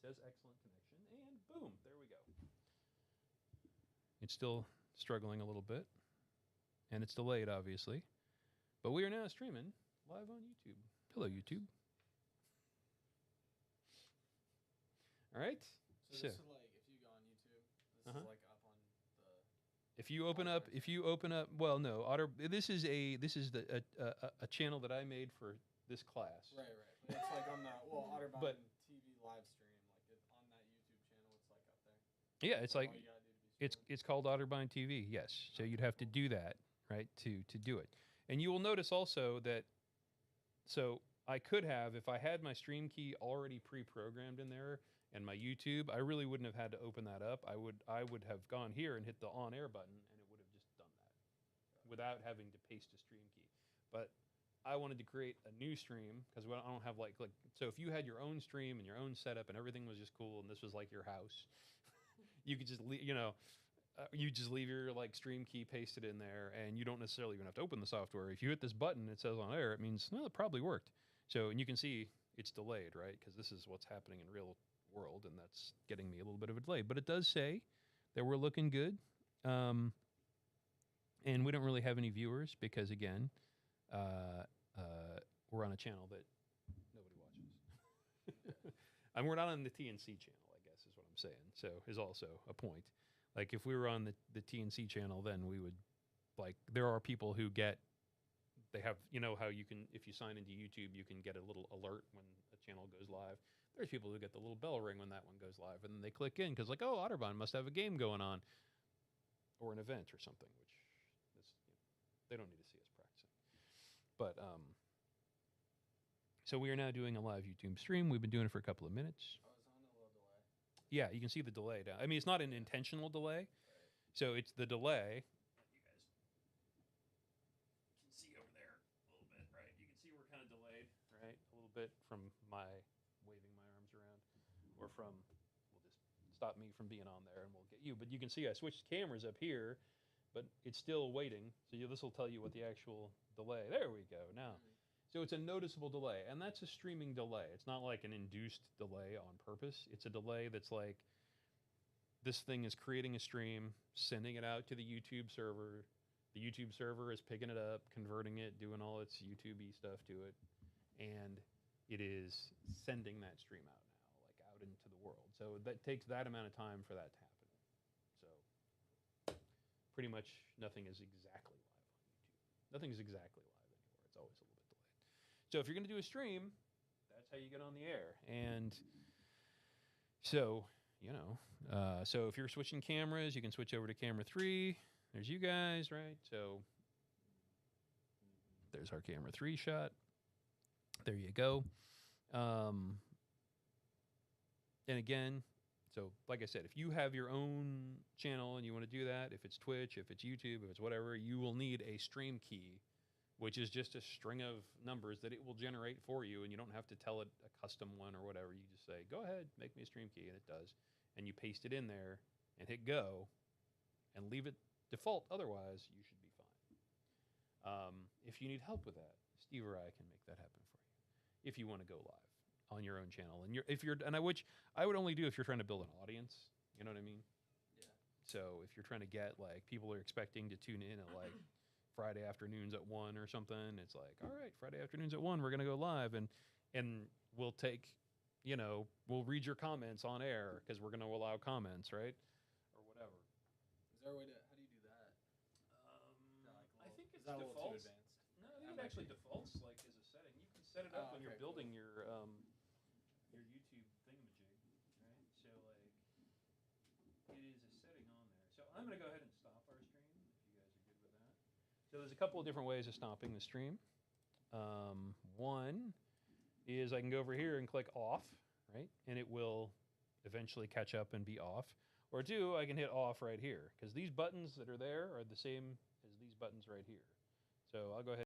says excellent connection, and boom, there we go. It's still struggling a little bit, and it's delayed, obviously. But we are now streaming live on YouTube. Hello, YouTube. All right. So this is like, if you go on YouTube, this is like up on the. If you open up, well, no, this is a channel that I made for this class. Right. But it's like on the OtterbeinTV live stream, like on that YouTube channel, it's like up there. Yeah, it's like it's called OtterbeinTV. Yes, so you'd have to do that, right, to do it. And you will notice also that. So I could have, if I had my stream key already pre-programmed in there and my YouTube, I really wouldn't have had to open that up. I would have gone here and hit the on air button, and it would have just done that without having to paste a stream key. But I wanted to create a new stream because I don't have like so if you had your own stream and your own setup and everything was just cool and this was like your house, you could just you just leave your like stream key pasted in there, and you don't necessarily even have to open the software. If you hit this button, it says on air, it means, well, it probably worked. So, and you can see it's delayed, right? Because this is what's happening in real world, and that's getting me a little bit of a delay. But it does say that we're looking good. And we don't really have any viewers because, again, we're on a channel that nobody watches. And we're not on the TNC channel, I guess, is what I'm saying. So is also a point. Like, if we were on the TNC channel, then we would, like, there are people who they have, you know how you can, if you sign into YouTube, you can get a little alert when a channel goes live. There's people who get the little bell ring when that one goes live, and then they click in because, like, oh, Otterbein must have a game going on or an event or something, which is, they don't need to see us practicing. But, so we are now doing a live YouTube stream. We've been doing it for a couple of minutes. Yeah, you can see the delay down. I mean, it's not an intentional delay. Right. So it's the delay. You guys can see over there a little bit, right? You can see we're kind of delayed, right? A little bit from my waving my arms around. Or from, we'll just stop me from being on there and we'll get you. But you can see I switched cameras up here, but it's still waiting. So this will tell you what the actual delay. There we go, now. So it's a noticeable delay, and that's a streaming delay. It's not like an induced delay on purpose. It's a delay that's like, this thing is creating a stream, sending it out to the YouTube server. The YouTube server is picking it up, converting it, doing all its YouTube-y stuff to it, and it is sending that stream out now, like out into the world. So that takes that amount of time for that to happen. So pretty much nothing is exactly live on YouTube. Nothing is exactly live anymore. It's always a little bit. So if you're going to do a stream, that's how you get on the air. And so, so if you're switching cameras, you can switch over to camera 3. There's you guys, right? So there's our camera 3 shot. There you go. And again, so like I said, if you have your own channel and you want to do that, if it's Twitch, if it's YouTube, if it's whatever, you will need a stream key, which is just a string of numbers that it will generate for you, and you don't have to tell it a custom one or whatever. You just say, go ahead, make me a stream key, and it does. And you paste it in there and hit go and leave it default. Otherwise, you should be fine. If you need help with that, Steve or I can make that happen for you if you want to go live on your own channel. And which I would only do if you're trying to build an audience. You know what I mean? Yeah. So if you're trying to get, like, people are expecting to tune in at, like, Friday afternoons at 1 or something, it's like, all right, Friday afternoons at 1, we're going to go live, and we'll take, we'll read your comments on air because we're going to allow comments, right? Or whatever. Is there a way to, how do you do that? I think it's defaults. No, I think it actually defaults, like, as a setting. You can set it up when you're building your YouTube thingamajig, right? So, like, it is a setting on there. So I'm going to go ahead and stop our stream. So there's a couple of different ways of stopping the stream. One is I can go over here and click off, right? And it will eventually catch up and be off. Or 2, I can hit off right here, because these buttons that are there are the same as these buttons right here. So I'll go ahead.